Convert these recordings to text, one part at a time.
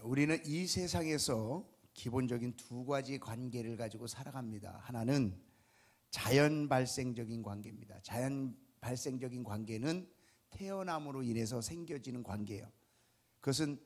우리는 이 세상에서 기본적인 두 가지 관계를 가지고 살아갑니다. 하나는 자연 발생적인 관계입니다. 자연 발생적인 관계는 태어남으로 인해서 생겨지는 관계예요. 그것은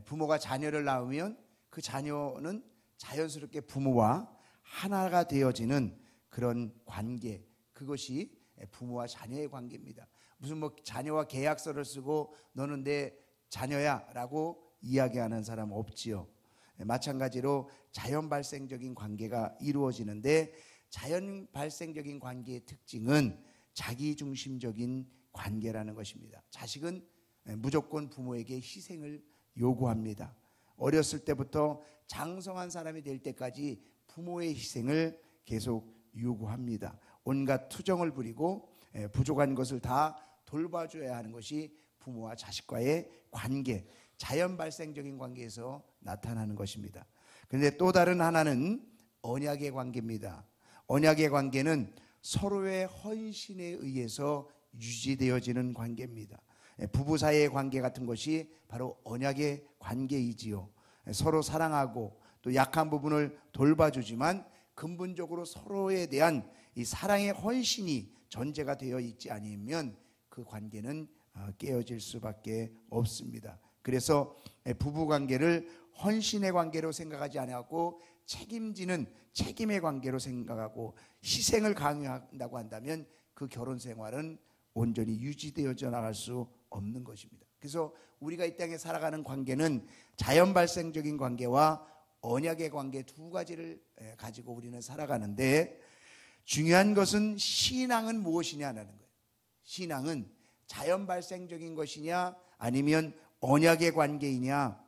부모가 자녀를 낳으면 그 자녀는 자연스럽게 부모와 하나가 되어지는 그런 관계, 그것이 부모와 자녀의 관계입니다. 무슨 자녀와 계약서를 쓰고 너는 내 자녀야 라고 이야기하는 사람 없지요. 마찬가지로 자연 발생적인 관계가 이루어지는데, 자연 발생적인 관계의 특징은 자기중심적인 관계라는 것입니다. 자식은 무조건 부모에게 희생을 요구합니다. 어렸을 때부터 장성한 사람이 될 때까지 부모의 희생을 계속 요구합니다. 온갖 투정을 부리고 부족한 것을 다 돌봐줘야 하는 것이 부모와 자식과의 관계, 자연 발생적인 관계에서 나타나는 것입니다. 그런데 또 다른 하나는 언약의 관계입니다. 언약의 관계는 서로의 헌신에 의해서 유지되어지는 관계입니다. 부부 사이의 관계 같은 것이 바로 언약의 관계이지요. 서로 사랑하고 또 약한 부분을 돌봐주지만 근본적으로 서로에 대한 이 사랑의 헌신이 전제가 되어 있지 않으면 그 관계는 깨어질 수밖에 없습니다. 그래서 부부 관계를 헌신의 관계로 생각하지 않고 책임지는 책임의 관계로 생각하고 희생을 강요한다고 한다면 그 결혼 생활은 온전히 유지되어져 나갈 수 없는 것입니다. 그래서 우리가 이 땅에 살아가는 관계는 자연 발생적인 관계와 언약의 관계 두 가지를 가지고 우리는 살아가는데, 중요한 것은 신앙은 무엇이냐는 거예요. 신앙은 자연 발생적인 것이냐 아니면 언약의 관계이냐.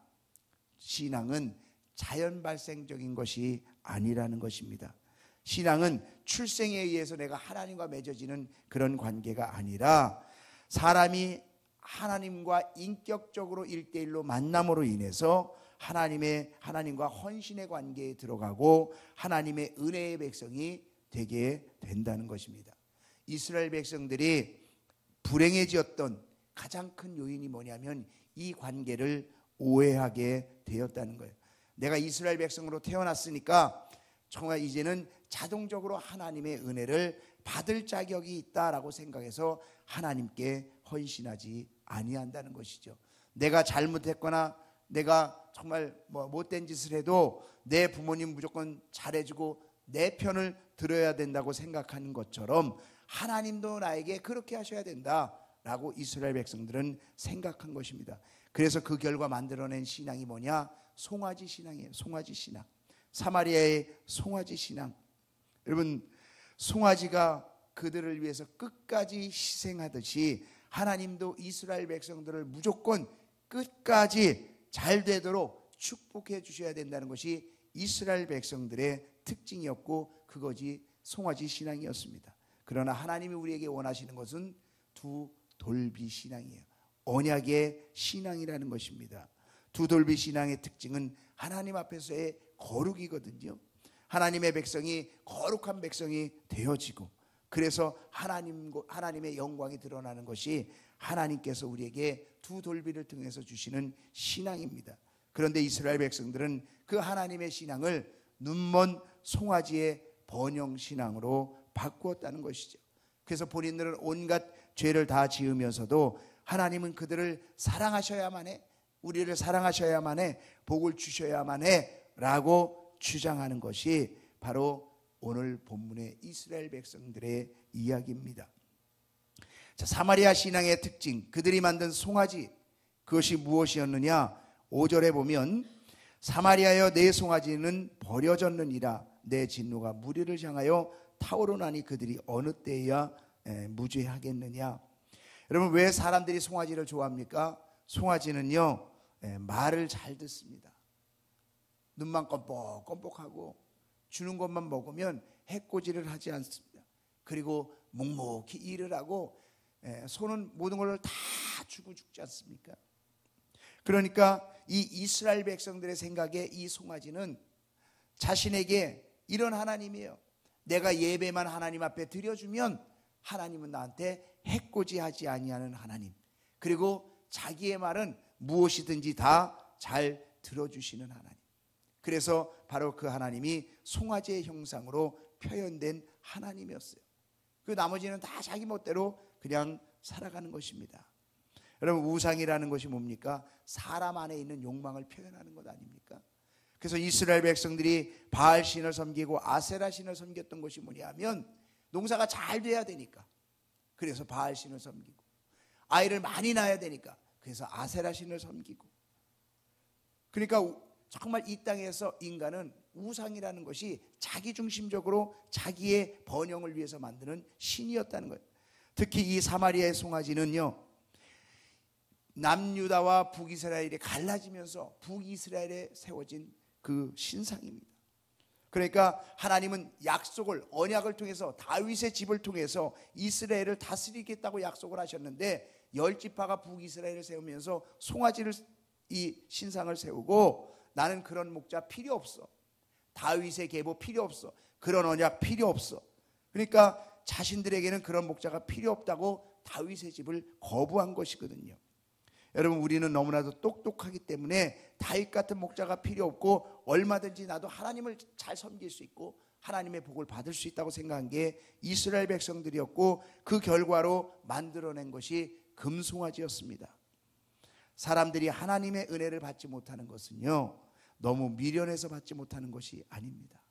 신앙은 자연 발생적인 것이 아니라는 것입니다. 신앙은 출생에 의해서 내가 하나님과 맺어지는 그런 관계가 아니라 사람이 하나님과 인격적으로 1대1로 만남으로 인해서 하나님과 헌신의 관계에 들어가고 하나님의 은혜의 백성이 되게 된다는 것입니다. 이스라엘 백성들이 불행해졌던 가장 큰 요인이 뭐냐면 이 관계를 오해하게 되었다는 거예요. 내가 이스라엘 백성으로 태어났으니까 정말 이제는 자동적으로 하나님의 은혜를 받을 자격이 있다라고 생각해서 하나님께 헌신하지 아니한다는 것이죠. 내가 잘못했거나 내가 정말 못된 짓을 해도 내 부모님 무조건 잘해주고 내 편을 들어야 된다고 생각하는 것처럼 하나님도 나에게 그렇게 하셔야 된다라고 이스라엘 백성들은 생각한 것입니다. 그래서 그 결과 만들어낸 신앙이 뭐냐? 송아지 신앙이에요. 송아지 신앙. 사마리아의 송아지 신앙. 여러분, 송아지가 그들을 위해서 끝까지 희생하듯이 하나님도 이스라엘 백성들을 무조건 끝까지 잘 되도록 축복해 주셔야 된다는 것이 이스라엘 백성들의 특징이었고 그것이 송아지 신앙이었습니다. 그러나 하나님이 우리에게 원하시는 것은 두 돌비 신앙이에요. 언약의 신앙이라는 것입니다. 두 돌비 신앙의 특징은 하나님 앞에서의 거룩이거든요. 하나님의 백성이 거룩한 백성이 되어지고, 그래서 하나님의 영광이 드러나는 것이 하나님께서 우리에게 두 돌비를 통해서 주시는 신앙입니다. 그런데 이스라엘 백성들은 그 하나님의 신앙을 눈먼 송아지의 번영 신앙으로 바꾸었다는 것이죠. 그래서 본인들은 온갖 죄를 다 지으면서도 하나님은 그들을 사랑하셔야만 해, 우리를 사랑하셔야만 해, 복을 주셔야만 해 라고 주장하는 것이 바로 오늘 본문의 이스라엘 백성들의 이야기입니다. 자, 사마리아 신앙의 특징, 그들이 만든 송아지, 그것이 무엇이었느냐? 5절에 보면 사마리아여 내 송아지는 버려졌느니라, 내 진노가 무리를 향하여 타오르나니 그들이 어느 때에야 무죄하겠느냐. 여러분, 왜 사람들이 송아지를 좋아합니까? 송아지는요 말을 잘 듣습니다. 눈만 껌뻑껌뻑하고 주는 것만 먹으면 해코지를 하지 않습니다. 그리고 묵묵히 일을 하고 손은 모든 걸 다 주고 죽지 않습니까? 그러니까 이 이스라엘 백성들의 생각에 이 송아지는 자신에게 이런 하나님이에요. 내가 예배만 하나님 앞에 드려주면 하나님은 나한테 해코지하지 아니하는 하나님, 그리고 자기의 말은 무엇이든지 다 잘 들어주시는 하나님. 그래서 바로 그 하나님이 송아지의 형상으로 표현된 하나님이었어요. 그 나머지는 다 자기 멋대로 그냥 살아가는 것입니다. 여러분, 우상이라는 것이 뭡니까? 사람 안에 있는 욕망을 표현하는 것 아닙니까? 그래서 이스라엘 백성들이 바알 신을 섬기고 아세라 신을 섬겼던 것이 뭐냐면 농사가 잘 돼야 되니까 그래서 바알 신을 섬기고, 아이를 많이 낳아야 되니까 그래서 아세라 신을 섬기고. 그러니까 정말 이 땅에서 인간은 우상이라는 것이 자기중심적으로 자기의 번영을 위해서 만드는 신이었다는 거예요. 특히 이 사마리아의 송아지는요, 남유다와 북이스라엘이 갈라지면서 북이스라엘에 세워진 그 신상입니다. 그러니까 하나님은 약속을, 언약을 통해서 다윗의 집을 통해서 이스라엘을 다스리겠다고 약속을 하셨는데 10지파가 북이스라엘을 세우면서 송아지를, 이 신상을 세우고, 나는 그런 목자 필요 없어, 다윗의 계보 필요 없어, 그런 언약 필요 없어. 그러니까 자신들에게는 그런 목자가 필요 없다고 다윗의 집을 거부한 것이거든요. 여러분, 우리는 너무나도 똑똑하기 때문에 다윗 같은 목자가 필요 없고 얼마든지 나도 하나님을 잘 섬길 수 있고 하나님의 복을 받을 수 있다고 생각한 게 이스라엘 백성들이었고, 그 결과로 만들어낸 것이 금송아지였습니다. 사람들이 하나님의 은혜를 받지 못하는 것은요, 너무 미련해서 받지 못하는 것이 아닙니다.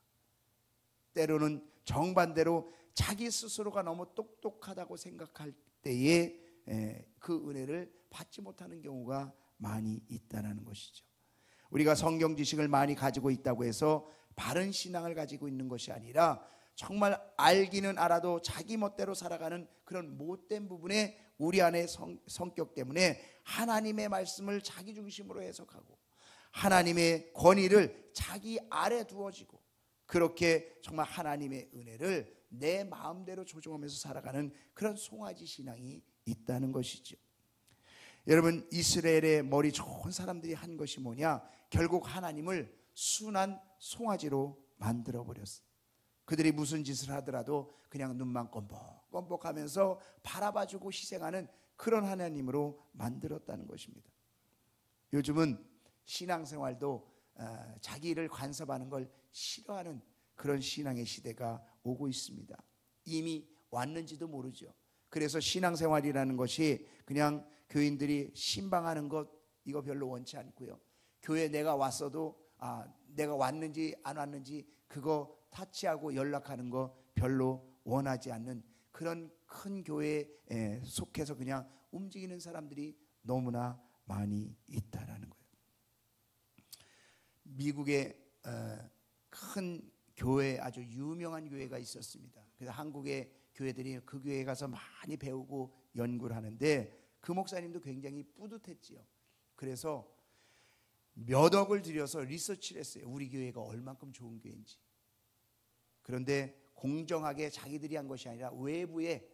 때로는 정반대로 자기 스스로가 너무 똑똑하다고 생각할 때에 그 은혜를 받지 못하는 경우가 많이 있다는 것이죠. 우리가 성경 지식을 많이 가지고 있다고 해서 바른 신앙을 가지고 있는 것이 아니라 정말 알기는 알아도 자기 멋대로 살아가는 그런 못된 부분에 우리 안의 성격 때문에 하나님의 말씀을 자기 중심으로 해석하고 하나님의 권위를 자기 아래 두어지고, 그렇게 정말 하나님의 은혜를 내 마음대로 조종하면서 살아가는 그런 송아지 신앙이 있다는 것이죠. 여러분, 이스라엘의 머리 좋은 사람들이 한 것이 뭐냐? 결국 하나님을 순한 송아지로 만들어 버렸어요. 그들이 무슨 짓을 하더라도 그냥 눈만 껌뻑껌뻑하면서 바라봐주고 희생하는 그런 하나님으로 만들었다는 것입니다. 요즘은 신앙생활도 자기를 간섭하는 걸 싫어하는 그런 신앙의 시대가 오고 있습니다. 이미 왔는지도 모르죠. 그래서 신앙생활이라는 것이 그냥 교인들이 신방하는 것, 이거 별로 원치 않고요. 교회 내가 왔어도 내가 왔는지 안 왔는지 그거 타치하고 연락하는 거 별로 원하지 않는 그런 큰 교회에 속해서 그냥 움직이는 사람들이 너무나 많이 있다라는 거예요. 미국의 큰 교회, 아주 유명한 교회가 있었습니다. 그래서 한국의 교회들이 그 교회에 가서 많이 배우고 연구를 하는데 그 목사님도 굉장히 뿌듯했지요. 그래서 몇 억을 들여서 리서치를 했어요. 우리 교회가 얼만큼 좋은 교회인지. 그런데 공정하게 자기들이 한 것이 아니라 외부에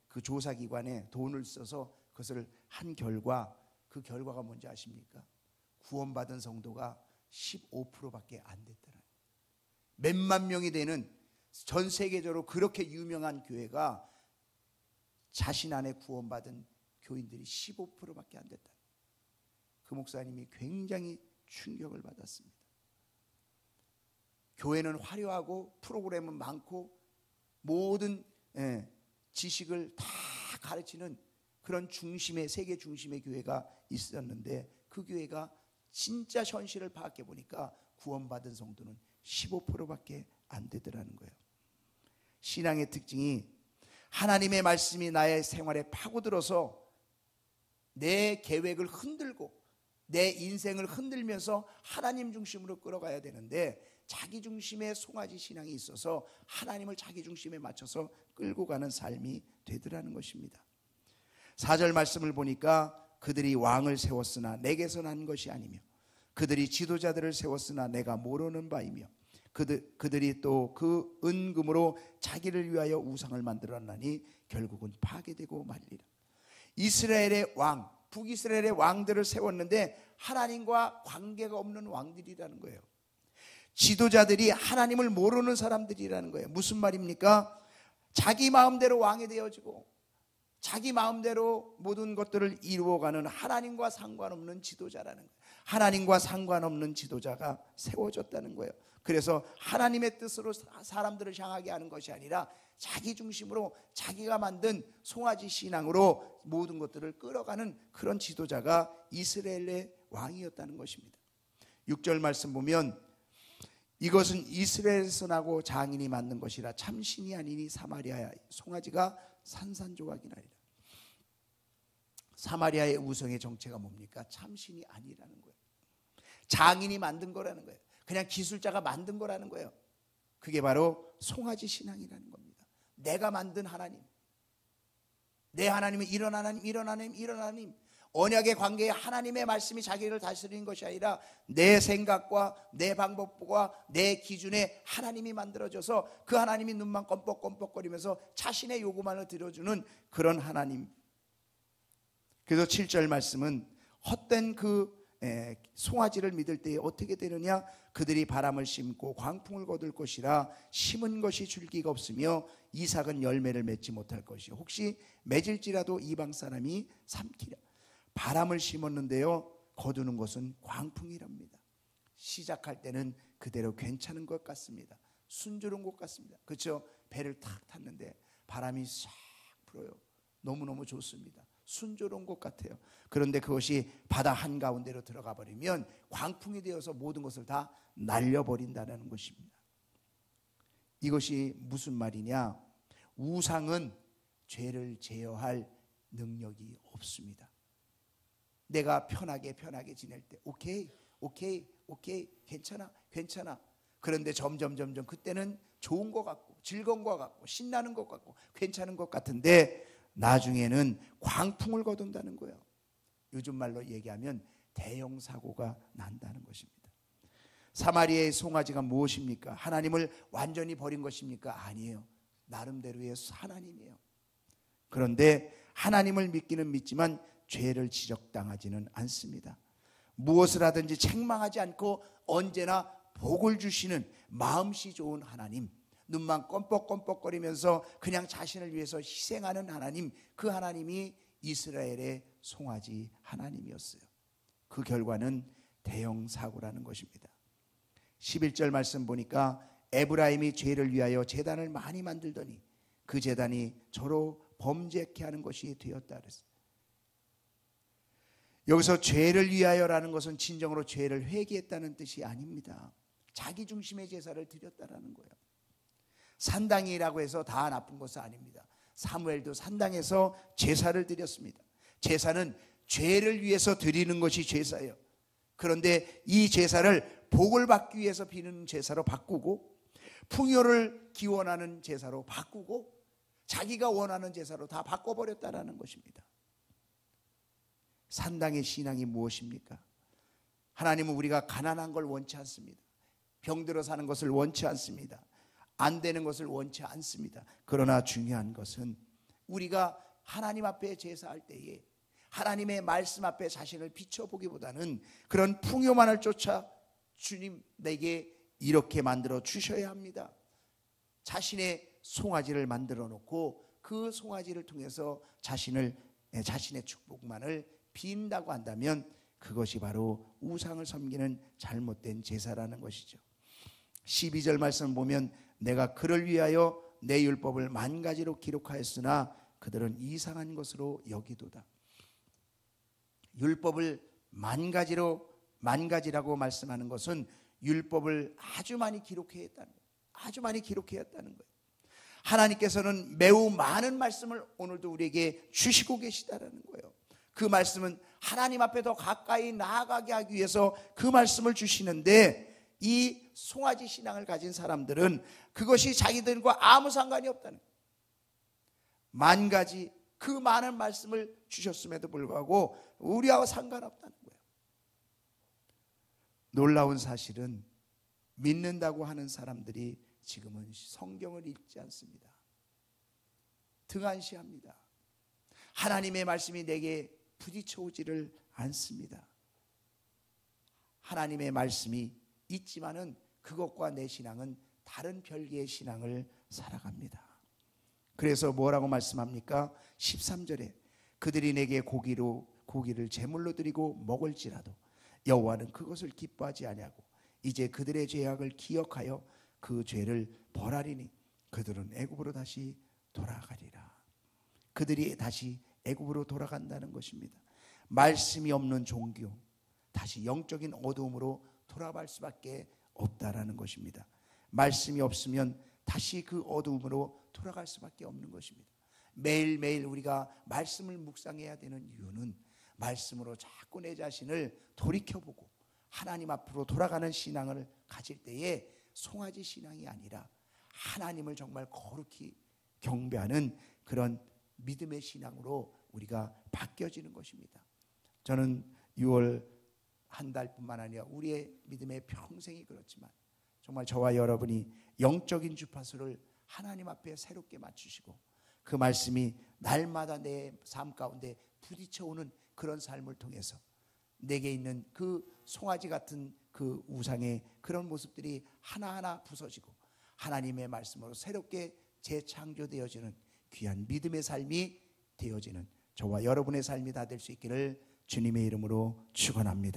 그 조사기관에 돈을 써서 그것을 한 결과, 그 결과가 뭔지 아십니까? 구원받은 성도가 15%밖에 안 됐더라. 몇만 명이 되는 전 세계적으로 그렇게 유명한 교회가 자신 안에 구원받은 교인들이 15%밖에 안 됐다. 그 목사님이 굉장히 충격을 받았습니다. 교회는 화려하고 프로그램은 많고 모든 지식을 다 가르치는 그런 중심의, 세계 중심의 교회가 있었는데 그 교회가 진짜 현실을 파악해 보니까 구원받은 성도는 15%밖에 안 되더라는 거예요. 신앙의 특징이 하나님의 말씀이 나의 생활에 파고들어서 내 계획을 흔들고 내 인생을 흔들면서 하나님 중심으로 끌어가야 되는데, 자기 중심의 송아지 신앙이 있어서 하나님을 자기 중심에 맞춰서 끌고 가는 삶이 되더라는 것입니다. 4절 말씀을 보니까 그들이 왕을 세웠으나 내게서 난 것이 아니며 그들이 지도자들을 세웠으나 내가 모르는 바이며 그들이 또 그 은금으로 자기를 위하여 우상을 만들었나니 결국은 파괴되고 말리라. 이스라엘의 왕, 북이스라엘의 왕들을 세웠는데 하나님과 관계가 없는 왕들이라는 거예요. 지도자들이 하나님을 모르는 사람들이라는 거예요. 무슨 말입니까? 자기 마음대로 왕이 되어지고 자기 마음대로 모든 것들을 이루어가는 하나님과 상관없는 지도자라는 거예요. 하나님과 상관없는 지도자가 세워졌다는 거예요. 그래서 하나님의 뜻으로 사람들을 향하게 하는 것이 아니라 자기 중심으로 자기가 만든 송아지 신앙으로 모든 것들을 끌어가는 그런 지도자가 이스라엘의 왕이었다는 것입니다. 6절 말씀 보면 이것은 이스라엘에서 나고 장인이 만든 것이라 참신이 아니니 사마리아의 송아지가 산산조각이나리라. 사마리아의 우성의 정체가 뭡니까? 참신이 아니라는 거예요. 장인이 만든 거라는 거예요. 그냥 기술자가 만든 거라는 거예요. 그게 바로 송아지 신앙이라는 겁니다. 내가 만든 하나님, 내 하나님은 이런 하나님, 이런 하나님, 이런 하나님, 언약의 관계에 하나님의 말씀이 자기를 다스리는 것이 아니라 내 생각과 내 방법과 내 기준에 하나님이 만들어져서 그 하나님이 눈만 껌뻑껌뻑거리면서 자신의 요구만을 들어주는 그런 하나님. 그래서 7절 말씀은 헛된 그 송아지를 믿을 때에 어떻게 되느냐? 그들이 바람을 심고 광풍을 거둘 것이라 심은 것이 줄기가 없으며 이삭은 열매를 맺지 못할 것이요 혹시 맺을지라도 이방 사람이 삼키랴. 바람을 심었는데요, 거두는 것은 광풍이랍니다. 시작할 때는 그대로 괜찮은 것 같습니다. 순조로운 것 같습니다. 그렇죠? 배를 탁 탔는데 바람이 싹 불어요. 너무너무 좋습니다. 순조로운 것 같아요. 그런데 그것이 바다 한가운데로 들어가 버리면 광풍이 되어서 모든 것을 다 날려버린다는 것입니다. 이것이 무슨 말이냐? 우상은 죄를 제어할 능력이 없습니다. 내가 편하게 지낼 때 오케이 괜찮아. 그런데 점점 그때는 좋은 것 같고 즐거운 것 같고 신나는 것 같고 괜찮은 것 같은데 나중에는 광풍을 거둔다는 거예요. 요즘 말로 얘기하면 대형 사고가 난다는 것입니다. 사마리아의 송아지가 무엇입니까? 하나님을 완전히 버린 것입니까? 아니에요. 나름대로의 하나님이에요. 그런데 하나님을 믿기는 믿지만 죄를 지적당하지는 않습니다. 무엇을 하든지 책망하지 않고 언제나 복을 주시는 마음씨 좋은 하나님, 눈만 껌뻑껌뻑거리면서 그냥 자신을 위해서 희생하는 하나님, 그 하나님이 이스라엘의 송아지 하나님이었어요. 그 결과는 대형 사고라는 것입니다. 11절 말씀 보니까 에브라임이 죄를 위하여 제단을 많이 만들더니 그 제단이 저로 범죄케 하는 것이 되었다 그랬어요. 여기서 죄를 위하여라는 것은 진정으로 죄를 회개했다는 뜻이 아닙니다. 자기 중심의 제사를 드렸다라는 거예요. 산당이라고 해서 다 나쁜 것은 아닙니다. 사무엘도 산당에서 제사를 드렸습니다. 제사는 죄를 위해서 드리는 것이 제사예요. 그런데 이 제사를 복을 받기 위해서 비는 제사로 바꾸고 풍요를 기원하는 제사로 바꾸고 자기가 원하는 제사로 다 바꿔버렸다라는 것입니다. 산당의 신앙이 무엇입니까? 하나님은 우리가 가난한 걸 원치 않습니다. 병들어 사는 것을 원치 않습니다. 안 되는 것을 원치 않습니다. 그러나 중요한 것은 우리가 하나님 앞에 제사할 때에 하나님의 말씀 앞에 자신을 비춰보기보다는 그런 풍요만을 쫓아 주님 내게 이렇게 만들어 주셔야 합니다. 자신의 송아지를 만들어 놓고 그 송아지를 통해서 자신의 축복만을 빈다고 한다면 그것이 바로 우상을 섬기는 잘못된 제사라는 것이죠. 12절 말씀 보면 내가 그를 위하여 내 율법을 만 가지로 기록하였으나 그들은 이상한 것으로 여기도다. 율법을 만 가지라고 말씀하는 것은 율법을 아주 많이 기록했다는 거예요. 아주 많이 기록했다는 거예요. 하나님께서는 매우 많은 말씀을 오늘도 우리에게 주시고 계시다라는 거예요. 그 말씀은 하나님 앞에 더 가까이 나아가게 하기 위해서 그 말씀을 주시는데 이 송아지 신앙을 가진 사람들은 그것이 자기들과 아무 상관이 없다는 거예요. 만 가지 그 많은 말씀을 주셨음에도 불구하고 우리하고 상관없다는 거예요. 놀라운 사실은 믿는다고 하는 사람들이 지금은 성경을 읽지 않습니다. 등한시합니다. 하나님의 말씀이 내게 부딪혀오지를 않습니다. 하나님의 말씀이 있지만은 그것과 내 신앙은 다른 별개의 신앙을 살아갑니다. 그래서 뭐라고 말씀합니까? 13절에 그들이 내게 고기를 제물로 드리고 먹을지라도 여호와는 그것을 기뻐하지 아니하고 이제 그들의 죄악을 기억하여 그 죄를 벌하리니 그들은 애굽으로 다시 돌아가리라. 그들이 다시 애굽으로 돌아간다는 것입니다. 말씀이 없는 종교, 다시 영적인 어두움으로 돌아갈 수밖에 없다라는 것입니다. 말씀이 없으면 다시 그 어두움으로 돌아갈 수밖에 없는 것입니다. 매일매일 우리가 말씀을 묵상해야 되는 이유는 말씀으로 자꾸 내 자신을 돌이켜보고 하나님 앞으로 돌아가는 신앙을 가질 때에 송아지 신앙이 아니라 하나님을 정말 거룩히 경배하는 그런 믿음의 신앙으로 우리가 바뀌어지는 것입니다. 저는 6월 한 달뿐만 아니라 우리의 믿음의 평생이 그렇지만 정말 저와 여러분이 영적인 주파수를 하나님 앞에 새롭게 맞추시고 그 말씀이 날마다 내 삶 가운데 부딪혀오는 그런 삶을 통해서 내게 있는 그 송아지 같은 그 우상의 그런 모습들이 하나하나 부서지고 하나님의 말씀으로 새롭게 재창조되어지는 귀한 믿음의 삶이 되어지는 저와 여러분의 삶이 다 될 수 있기를 주님의 이름으로 축원합니다.